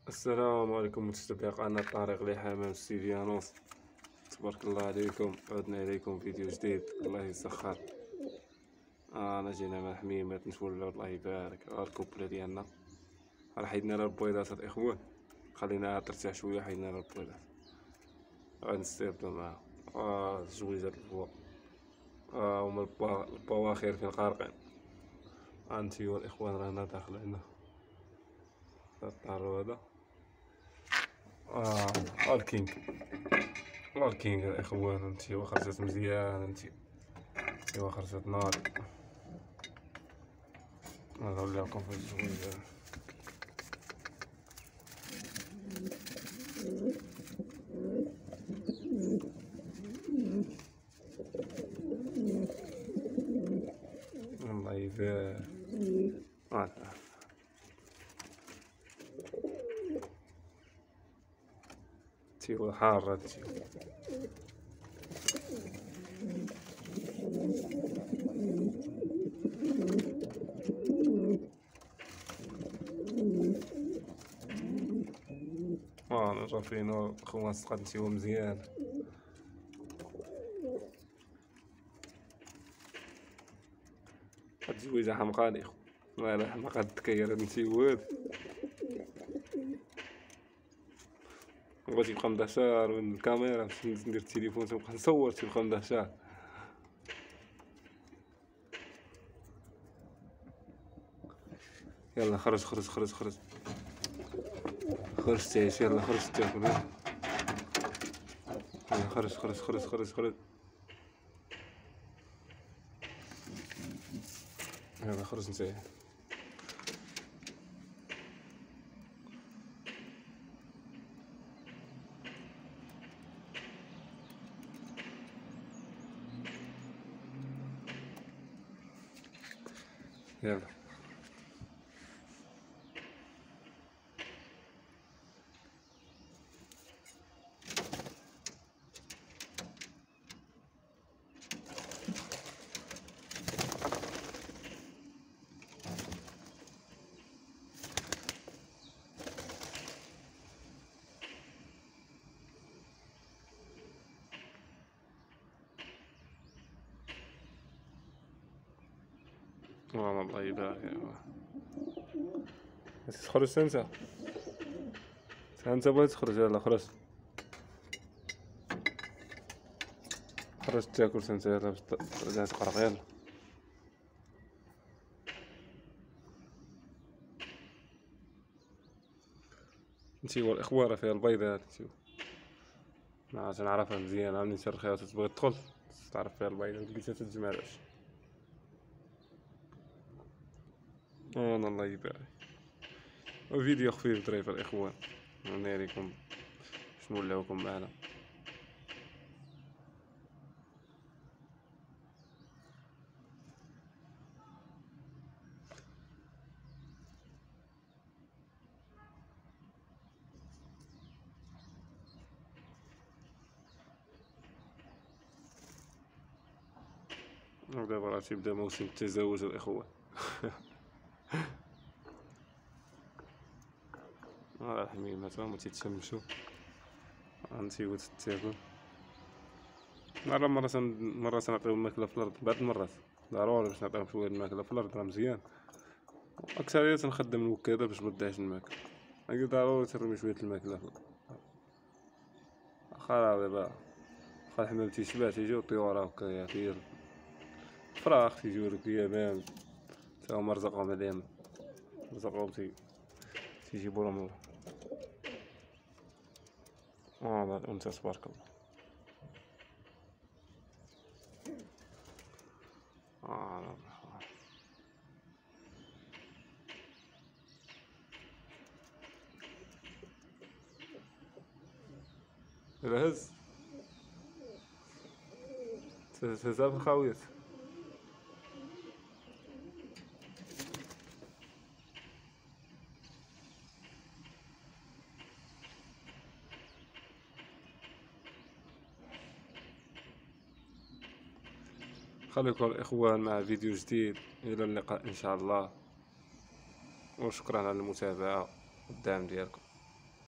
السلام عليكم متتبعي قناة طارق لحمام ستيفيانوس. تبارك الله عليكم، عدنا إليكم فيديو جديد. الله يسخر. أنا جينا مع حميمات نتولوا، الله يبارك. الكوبلة ديالنا راه حيدنا لها البويضات الإخوان، خليناها ترتاح شوية، حيدنا لها البويضات غنستافدو معاها. الزويجات الفوق هما البواخر فين غارقين. هانتيو الإخوان رانا داخل هنا الدار هذا. الكينغ الإخوان، هانتي خرجت مزيان، هانتي خرجت ناضي. نوريكم في الزويجة. الله يبارك. تيو حارة تيو. نرجع فينا خواص تقدمتيو مزيان. هاد الزويجة حمقاني خو، لا حمقا الدكاير هاد نتيواد. بغيت يبقى مدهشر من الكاميرا باش ندير التليفون تنبقى نصور تيبقى مدهشر. يلا خرج تعيش، يلا خرج تاكل. يلا خرج. يلا خرج نتايا. يلا الله يبارك. تخرج انت بغيت تخرج، يلا خرج تاكل انت، يلا باش تقرق. يلا نتيوا الاخوان راه فيها البيضات، نتيوا ما تنعرفها مزيان. ملي ترخيها وتبغي تدخل تعرف فيها البيضات، قلتها تتجمعش. الله يبارك. فيديو خفيف ظريف الاخوان، نوريكم شنو ولاوكم معنا. ودابا راه تيبدا موسم التزاوج الاخوان. راه الحميمات هما تيتشمشوا، غنتيو تاكل. مرة تنعطيهم الماكلة في الأرض، بعض المرات ضروري باش نعطيهم شوية الماكلة في الأرض، راه مزيان. أكثرية تنخدم الوكادة باش متضيعش الماكلة، هاكي ضروري ترمي شوية الماكلة في الأرض. واخا راه دابا واخا الحمام تيشبع تيجيو الطيور هكا يطير، الفراخ تيجيو اليمام تا هما رزقهم اليمن، رزقهم تيجيبولهم الله. الأنثى تبارك الله. الهز تهزها في الخاوية. خليكم الإخوان مع فيديو جديد، إلى اللقاء إن شاء الله، وشكرا على المتابعة والدعم ديالكم.